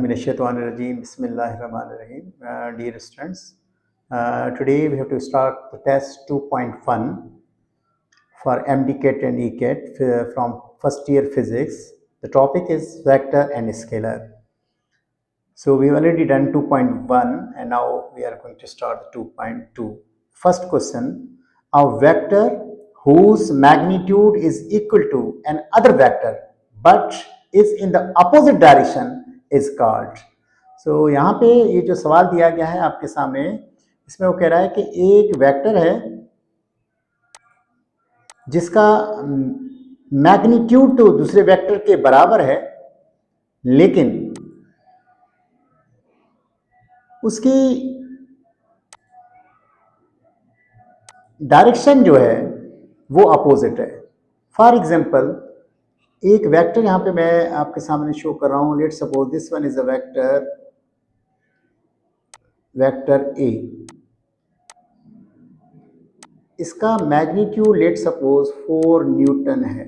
Minash-shaytanir-rajeem. Bismillahir-rahmanir-rahim. Dear students, today we have to start the test 2.1 for MDCAT and ECAT from first year physics. The topic is vector and scalar. So we've already done 2.1 and now we are going to start 2.2. First question, a vector whose magnitude is equal to another vector but is in the opposite direction is called. So यहाँ पे ये जो सवाल दिया गया है आपके सामने, इसमें वो कह रहा है कि एक वेक्टर है जिसका मैग्नीट्यूड तो दूसरे वेक्टर के बराबर है, लेकिन उसकी डायरेक्शन जो है वो अपोजिट है. फॉर एग्जाम्पल, एक वेक्टर यहां पे मैं आपके सामने शो कर रहा हूं. Late suppose this one is a vector A. इसका मैग्नीट्यूड लेट सपोज 4 न्यूटन है.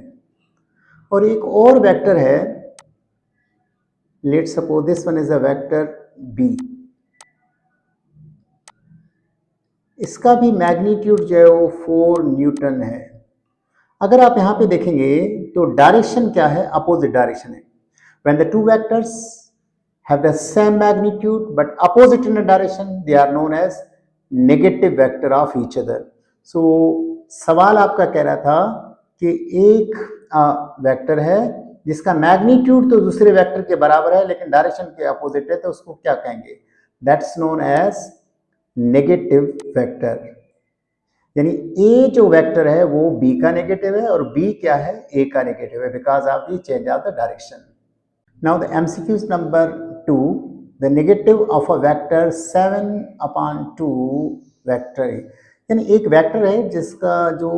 और एक और वेक्टर है, let suppose this one is a vector b. इसका भी मैग्नीट्यूड जो है वो 4 न्यूटन है. अगर आप यहां पे देखेंगे तो डायरेक्शन क्या है? अपोजिट डायरेक्शन है. When the two vectors have the same magnitude but opposite in the direction, they are known as negative vector of each other. So सवाल आपका कह रहा था कि एक वेक्टर है जिसका मैग्नीट्यूड तो दूसरे वेक्टर के बराबर है लेकिन डायरेक्शन के अपोजिट है, तो उसको क्या कहेंगे? That's known as negative vector. यानी ए जो वेक्टर है वो बी का नेगेटिव है और बी क्या है? ए का नेगेटिव है, because of the change of the direction. Now the MCQs number 2, the negative of a vector 7/2 vector A. यानी एक वेक्टर है जिसका जो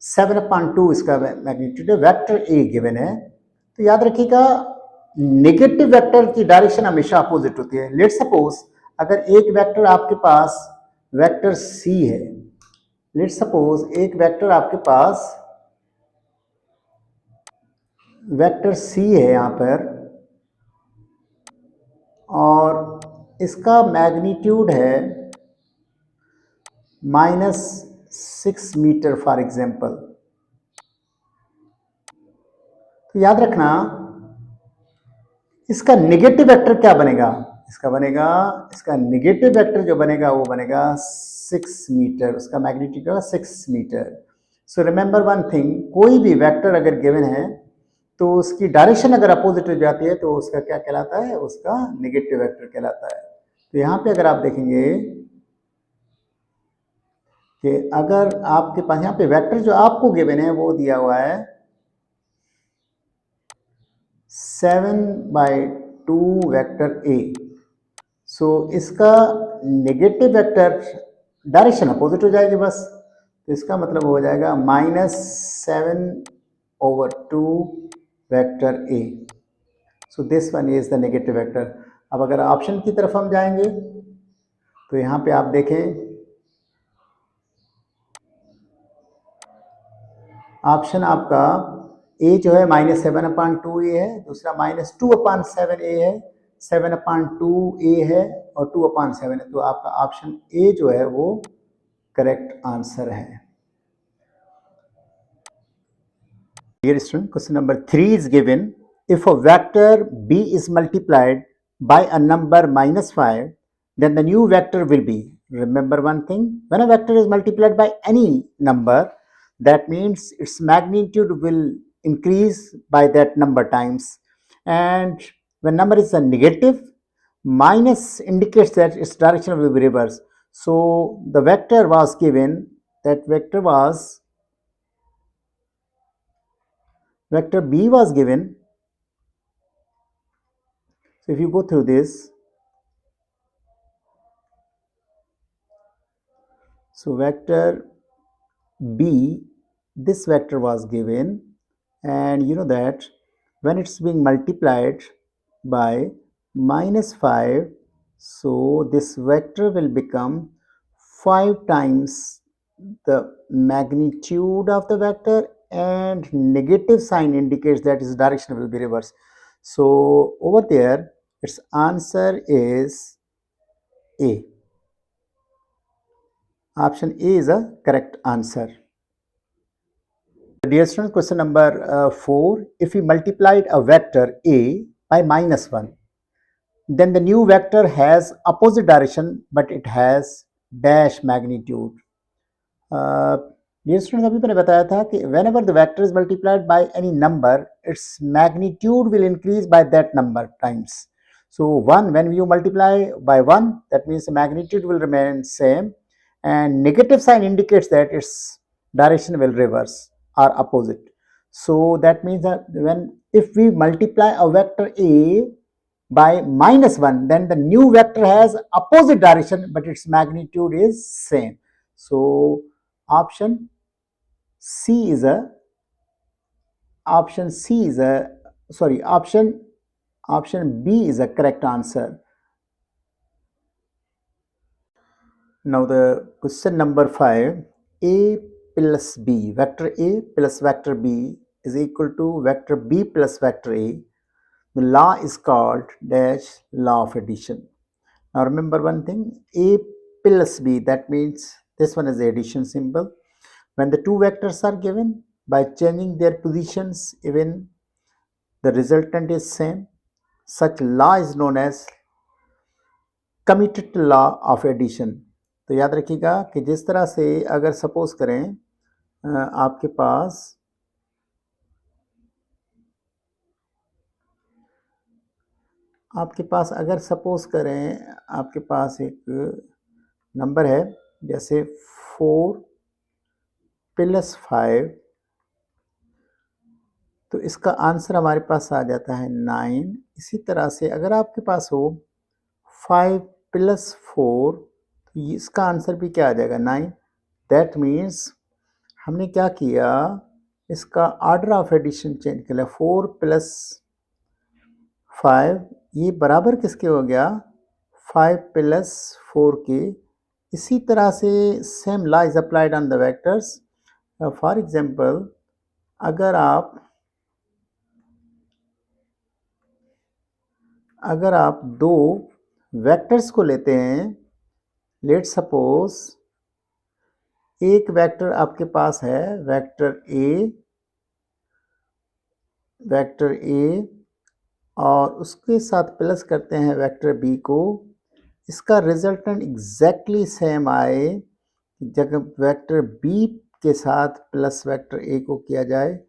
7/2 इसका मैग्नीट्यूड है, वेक्टर ए गिवन है. तो याद रखिएगा, नेगेटिव वेक्टर की डायरेक्शन हमेशा अपोजिट होती है. लेट सपोज अगर एक वेक्टर आपके पास वेक्टर सी है, लेट सपोज एक वेक्टर आपके पास वेक्टर सी है यहां पर, और इसका मैग्नीट्यूड है -6 मीटर फॉर एग्जाम्पल. तो याद रखना, इसका नेगेटिव वेक्टर क्या बनेगा? इसका नेगेटिव वेक्टर जो बनेगा वो बनेगा 6 मीटर. उसका मैग्नीट्यूड होगा 6 metre. So remember one thing, कोई भी वेक्टर अगर गिवन है तो उसकी डायरेक्शन अगर अपोजिट हो जाती है तो उसका क्या कहलाता है? उसका नेगेटिव वेक्टर कहलाता है. तो यहाँ पे अगर आप देखेंगे कि अगर आपके पास यहाँ पे वेक्टर जो आपको गिवन है वो दिया हुआ है 7/2 वेक्टर ए. सो इसका नेगेटिव वेक्टर डायरेक्शन अपोजिट हो जाएगी बस. तो इसका मतलब हो जाएगा -7/2 vector A. So this one is the negative vector. अब अगर ऑप्शन की तरफ हम जाएंगे तो यहाँ पे आप देखें, ऑप्शन आपका ए जो है -7/2 ए है, दूसरा -2/7 ए है, 7/2 ए है और 2/7 है. तो आपका ऑप्शन ए जो है वो करेक्ट आंसर है. Dear student, question number 3 is given. If a vector b is multiplied by a number -5, then the new vector will be. Remember one thing, when a vector is multiplied by any number, that means its magnitude will increase by that number times. And when number is a negative, minus indicates that its direction will be reversed. So the vector was given, that vector B was given. So if you go through this, so vector B, this vector was given, and you know that when it's being multiplied by -5, so this vector will become 5 times the magnitude of the vector, and negative sign indicates that its direction will be reversed. So over there Its answer is A. Option A is a correct answer. Dear students, question number 4. If we multiplied a vector A by -1, then the new vector has opposite direction but it has dash magnitude. Dear students, अभी मैंने बताया था कि whenever the vector is multiplied by any number, its magnitude will increase by that number times. So 1, when you multiply by 1, that means the magnitude will remain same, and negative sign indicates that its direction will reverse or opposite. So that means that if we multiply a vector A by -1, then the new vector has opposite direction but its magnitude is same. So option C is a option B is a correct answer. Now the question number 5. A plus B, vector A plus vector B is equal to vector B plus vector A. The law is called dash law of addition. Now remember one thing, A plus B, that means this one is the addition symbol. When the two vectors are given, by changing their positions, even the resultant is same. Such law is known as commutative law of addition. तो याद रखिएगा कि जिस तरह से अगर suppose करें आपके पास अगर सपोज करें आपके पास एक नंबर है जैसे 4 + 5, तो इसका आंसर हमारे पास आ जाता है 9. इसी तरह से अगर आपके पास हो 5 + 4, तो इसका आंसर भी क्या आ जाएगा 9. दैट मीन्स हमने क्या किया, इसका ऑर्डर ऑफ एडिशन चेंज कर लिया. 4 + 5 ये बराबर किसके हो गया, 5 + 4 के. इसी तरह से same law is applied on the vectors. For example अगर आप दो वेक्टर्स को लेते हैं, लेट सपोज एक वेक्टर आपके पास है वेक्टर ए और उसके साथ प्लस करते हैं वेक्टर बी को, इसका रिजल्टेंट एग्जैक्टली सेम आए जब वेक्टर बी के साथ प्लस वेक्टर ए को किया जाए,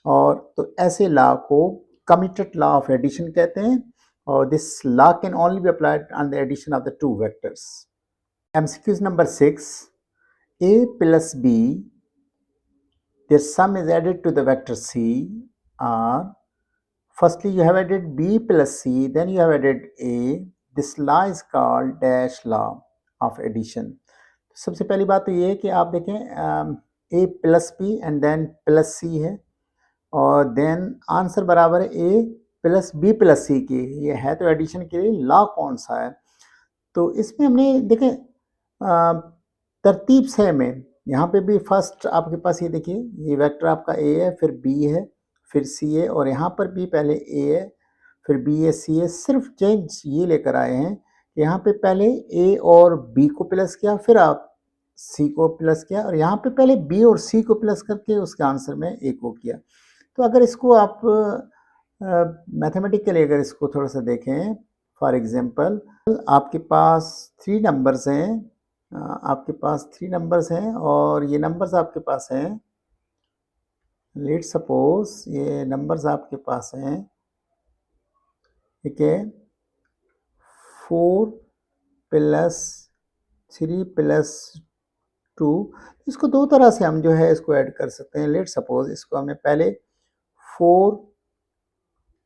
और तो ऐसे लॉ को कमिटेड लॉ ऑफ एडिशन कहते हैं. और this law can only be applied on the addition of the two vectors. MCQ number 6. A plus B, their sum is added to the vector C, or firstly you have added B plus C, then you have added A. This law is called dash law of addition. सबसे पहली बात तो ये है कि आप देखें A plus B and then plus C है, और देन आंसर बराबर है A plus B plus C की. ये है तो एडिशन के लिए लॉ कौन सा है, तो इसमें हमने देखें तरतीब सेम है. यहाँ पे भी फर्स्ट आपके पास ये देखिए, ये वेक्टर आपका A है, फिर B है, फिर C है, और यहाँ पर भी पहले A है, फिर B है, C है. सिर्फ चेंज ये लेकर आए हैं कि यहाँ पे पहले A और B को प्लस किया, फिर आप C को प्लस किया, और यहाँ पे पहले B और C को प्लस करके उसके आंसर में A को किया. तो अगर इसको आप मैथमेटिकली अगर इसको थोड़ा सा देखें, फॉर एग्जांपल आपके पास 3 नंबर्स हैं, और ये नंबर्स आपके पास हैं. लेट सपोज ये नंबर्स आपके पास हैं, ठीक है, 4 + 3 + 2. इसको दो तरह से हम जो है इसको ऐड कर सकते हैं. लेट सपोज इसको हमने पहले 4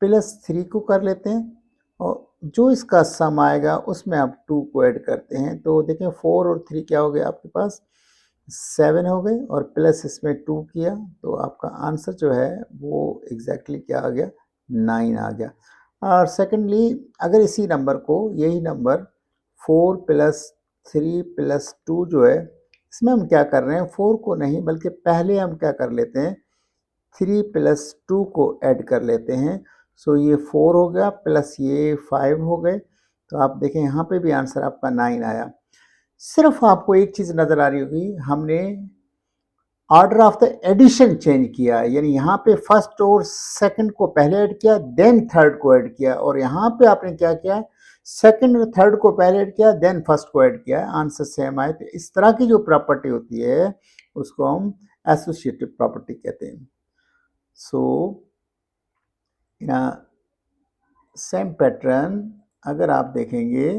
+ 3 को कर लेते हैं, और जो इसका सम आएगा उसमें आप 2 को ऐड करते हैं. तो देखें 4 और 3 क्या हो गया आपके पास 7 हो गए, और प्लस इसमें 2 किया, तो आपका आंसर जो है वो एग्जैक्टली क्या आ गया 9 आ गया. और सेकेंडली अगर इसी नंबर को, यही नंबर 4 + 3 + 2 जो है, इसमें हम क्या कर रहे हैं, 4 को नहीं बल्कि पहले हम क्या कर लेते हैं 3 + 2 को ऐड कर लेते हैं. सो ये 4 हो गया प्लस ये 5 हो गए, तो आप देखें यहाँ पे भी आंसर आपका 9 आया। सिर्फ आपको एक चीज़ नज़र आ रही होगी, हमने order of the addition change किया, यानी यहाँ पे फर्स्ट और सेकंड को पहले ऐड किया, देन थर्ड को ऐड किया, और यहाँ पे आपने क्या किया, सेकंड और थर्ड को पहले ऐड किया, देन फर्स्ट को ऐड किया, आंसर सेम आए। तो इस तरह की जो प्रॉपर्टी होती है उसको हम एसोसिएटिव प्रॉपर्टी कहते हैं। सो इन सेम पैटर्न अगर आप देखेंगे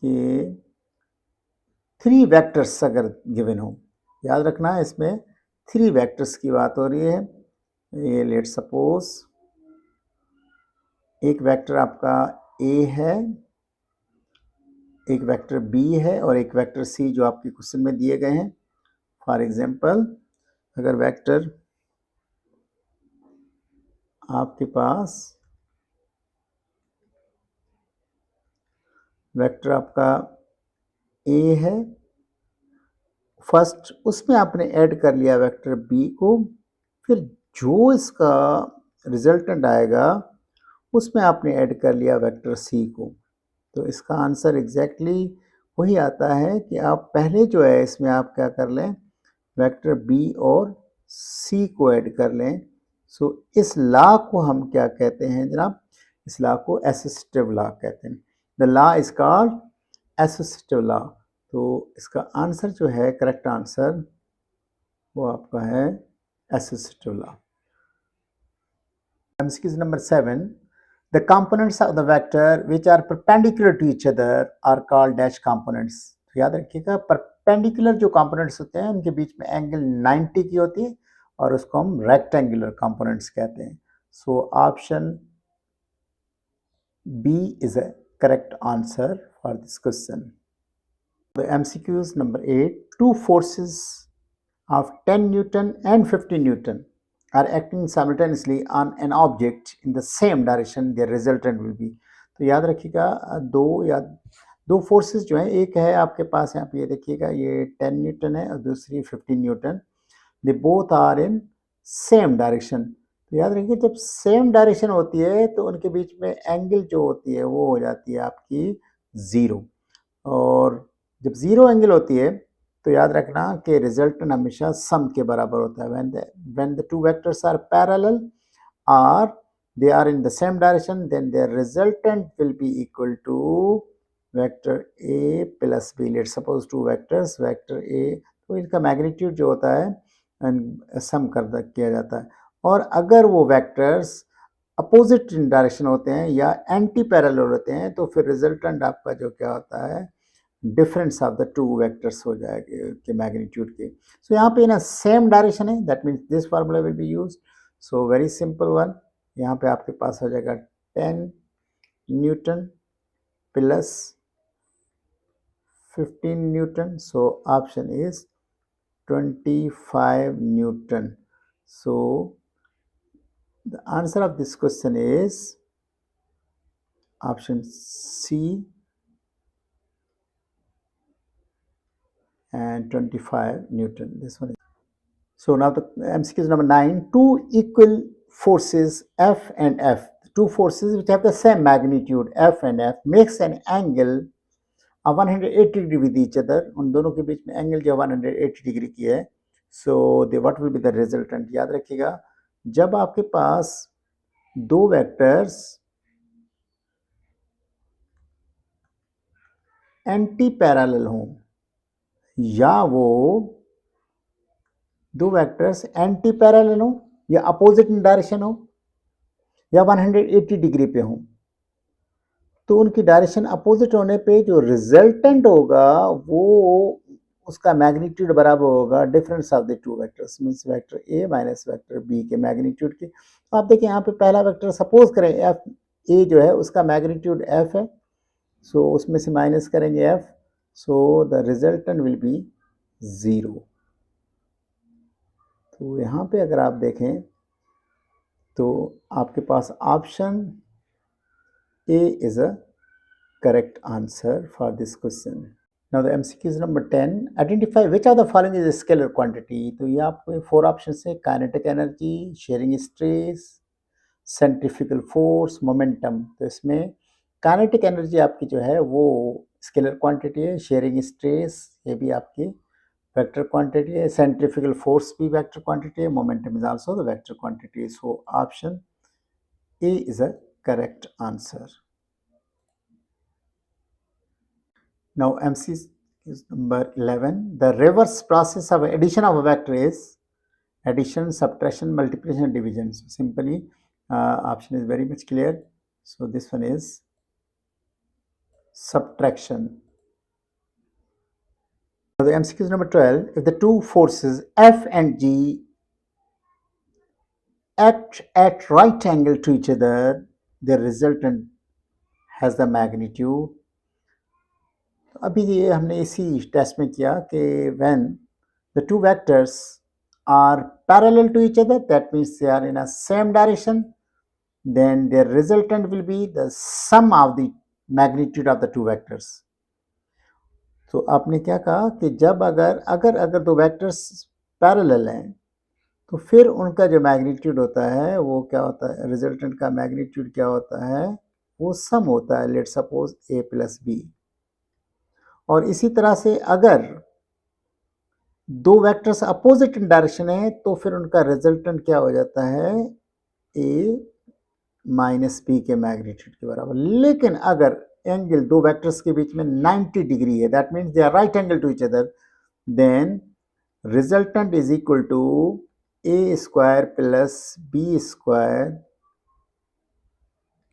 कि 3 वेक्टर्स अगर गिवन हो, याद रखना है इसमें 3 वेक्टर्स की बात हो रही है। ये लेट सपोज एक वेक्टर आपका ए है, एक वेक्टर बी है और एक वेक्टर सी जो आपके क्वेश्चन में दिए गए हैं। फॉर एग्जांपल अगर वेक्टर आपके पास वेक्टर आपका ए है, फर्स्ट उसमें आपने ऐड कर लिया वेक्टर बी को, फिर जो इसका रिजल्टेंट आएगा उसमें आपने ऐड कर लिया वेक्टर सी को। तो इसका आंसर एग्जैक्टली वही आता है कि आप पहले जो है इसमें आप क्या कर लें, वेक्टर बी और सी को ऐड कर लें। सो इस लॉ को हम क्या कहते हैं जनाब, इस लॉ को एसोसिएटिव लॉ कहते हैं। The law is called associative law. तो इसका आंसर जो है, करेक्ट आंसर वो आपका है associative law. MCQ number 7. The components of the vector which are perpendicular to each other are called dash components. तो याद रखिएगा परपेंडिकुलर जो कंपोनेंट्स होते हैं उनके बीच में एंगल 90 की होती है और उसको हम रेक्टेंगुलर कंपोनेंट्स कहते हैं। So option b is a correct answer for this question. The MCQs number 8. Two forces of 10 Newton and 50 Newton are acting simultaneously on an object in the same direction, their resultant will be. तो याद रखिएगा दो forces जो है, एक है आपके पास यहाँ पे ये देखिएगा ये 10 न्यूटन है और दूसरी 15 newton, they both are in same direction. तो याद रखिए जब सेम डायरेक्शन होती है तो उनके बीच में एंगल जो होती है वो हो जाती है आपकी ज़ीरो, और जब ज़ीरो एंगल होती है तो याद रखना कि रिजल्टेंट हमेशा सम के बराबर होता है। when the two vectors are parallel or they are in the same direction, then their resultant will be equal to vector A plus B. Let's suppose two vectors, vector A, तो इनका magnitude जो होता है सम किया जाता है। और अगर वो वेक्टर्स अपोजिट डायरेक्शन होते हैं या एंटी पैरेलल होते हैं तो फिर रिजल्टेंट आपका जो क्या होता है, difference of the two vectors हो जाएगा के मैग्नीट्यूड के। सो यहाँ पे ना सेम डायरेक्शन है, that means this formula will be use. So very simple one, यहाँ पे आपके पास हो जाएगा 10 newton plus 15 newton, so option is 25 newton. So the answer of this question is option c and 25 Newton. This one is. So now the MCQ is number 9. Two equal forces F and F, two forces which have the same magnitude F and F, makes an angle of 180 degree with each other. उन दोनों के बीच में angle जो 180 degree की है। So the what will be the resultant? याद रखिएगा जब आपके पास दो वेक्टर्स एंटी पैरेलल हों या वो दो वेक्टर्स एंटी पैरेलल हो या अपोजिट डायरेक्शन हो या 180 डिग्री पे हो, तो उनकी डायरेक्शन अपोजिट होने पे जो रिजल्टेंट होगा वो उसका मैग्नीट्यूड बराबर होगा difference of the two vectors, means vector a minus vector b के मैग्नीट्यूड के। तो आप देखिए यहाँ पे पहला वेक्टर सपोज करें एफ ए जो है उसका मैग्नीट्यूड एफ है, सो उसमें से माइनस करेंगे F, so the resultant will be 0। तो यहाँ पे अगर आप देखें तो आपके पास option A is a correct answer for this question. Now the MCQ is number 10. Identify which of the following is scalar quantity. तो ये आपको 4 ऑप्शन है, kinetic energy, shearing stress, centrifugal force, momentum. तो इसमें काइनेटिक एनर्जी आपकी जो है वो स्केलर क्वांटिटी है, शेयरिंग स्ट्रेस ये भी आपकी वेक्टर क्वांटिटी है, सेंट्रीफ्यूगल फोर्स भी वेक्टर क्वांटिटी है, momentum is also the vector quantity. So option A is a correct answer. Now MC is number 11. The reverse process of addition of a vector is addition, subtraction, multiplication, division. So simply option is very much clear. So this one is subtraction. Now the MCQ is number 12. If the two forces F and G act at right angle to each other, the resultant has the magnitude. अभी ये हमने इसी test में किया कि when the two vectors are parallel to each other, that means they are in a same direction, then their resultant will be the sum of the magnitude of the two vectors. तो आपने क्या कहा कि जब अगर दो vectors parallel हैं तो फिर उनका जो मैग्नीट्यूड होता है वो क्या होता है, रिजल्टेंट का मैग्नीट्यूड क्या होता है, वो सम होता है, let suppose a plus b. और इसी तरह से अगर दो वेक्टर्स अपोजिट इन डायरेक्शन है तो फिर उनका रिजल्टेंट क्या हो जाता है, a माइनस बी के मैग्नीट्यूड के बराबर। लेकिन अगर एंगल दो वेक्टर्स के बीच में 90 डिग्री है, that means they are right angle to each other, then resultant is equal to a square plus b square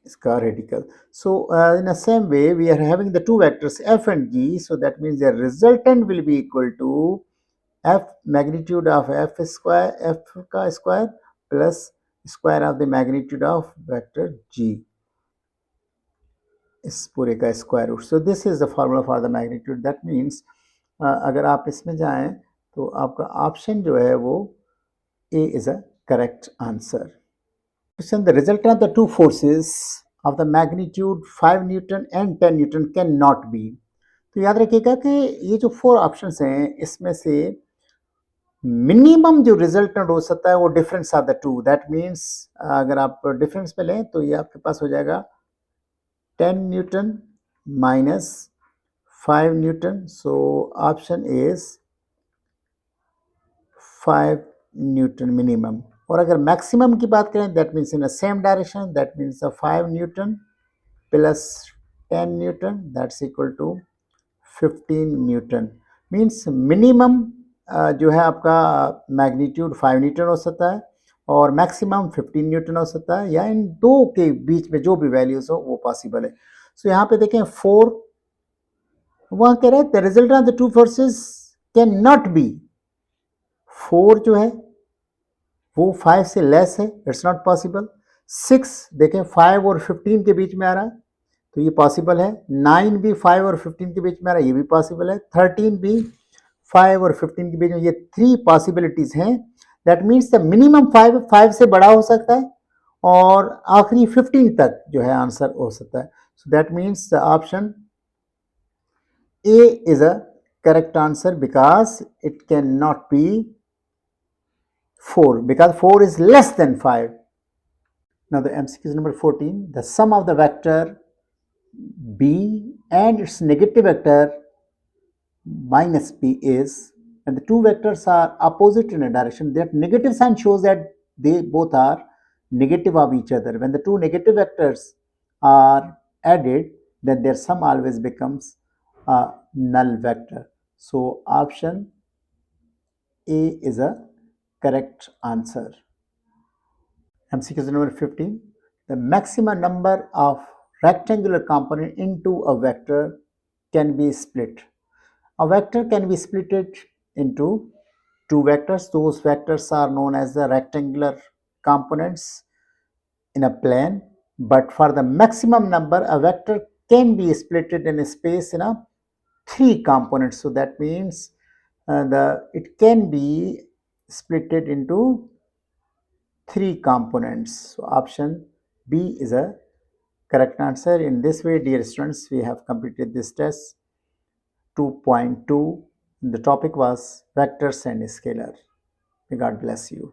इसका radical. So in the same way we are having the two vectors f and g, so that means their resultant will be equal to f magnitude of f square, f का square plus square of the magnitude of vector g, इस पूरे का square root. So this is the formula for the magnitude. That means अगर आप इसमें जाएं तो आपका ऑप्शन जो है वो A is a correct answer. Question: The resultant of the two forces of the magnitude 5 Newton and 10 Newton can not be. तो याद रखिएगा कि ये जो 4 ऑप्शंस हैं इसमें से मिनिमम जो रिजल्टेंट हो सकता है वो difference of the to. That means अगर आप डिफरेंस में लें तो ये आपके पास हो जाएगा 10 newton minus 5 newton. So option is 5 newton minimum. और अगर मैक्सिमम की बात करें that means in a same direction, that means 5 newton plus 10 newton that's equal to 15 newton. Means minimum जो है आपका मैग्नीट्यूड 5 न्यूटन हो सकता है और मैक्सिमम 15 न्यूटन हो सकता है, या इन दो के बीच में जो भी वैल्यूज हो वो पॉसिबल है। सो यहाँ पे देखें 4, वहाँ कह रहे हैं the result of the two forces can not be. 4 जो है वो 5 से लेस है, इट्स नॉट पॉसिबल। 6 देखें 5 और 15 के बीच में आ रहा है तो ये पॉसिबल है। 9 भी 5 और 15 के बीच में आ रहा है, ये भी पॉसिबल है। 13 भी 5 और 15 के बीच में, ये 3 पॉसिबिलिटीज हैं। दैट मीन्स द मिनिमम 5 से बड़ा हो सकता है और आखिरी 15 तक जो है आंसर हो सकता है। So that means the option A is a correct answer because it can not be 4 because 4 is less than 5. Now the MCQ is number 14. The sum of the vector b and its negative vector minus b is, and the two vectors are opposite in a direction, that negative sign shows that they both are negative of each other. When the two negative vectors are added, then their sum always becomes a null vector. So option A is a correct answer. MCQ number 15. The maximum number of rectangular component into a vector can be split. A vector can be split into two vectors. Those vectors are known as the rectangular components in a plane. But for the maximum number, a vector can be split in a space in a 3 components. So that means it can be split into 3 components. So option B is a correct answer. In this way, dear students, we have completed this test 2.2. The topic was vectors and scalar. May God bless you.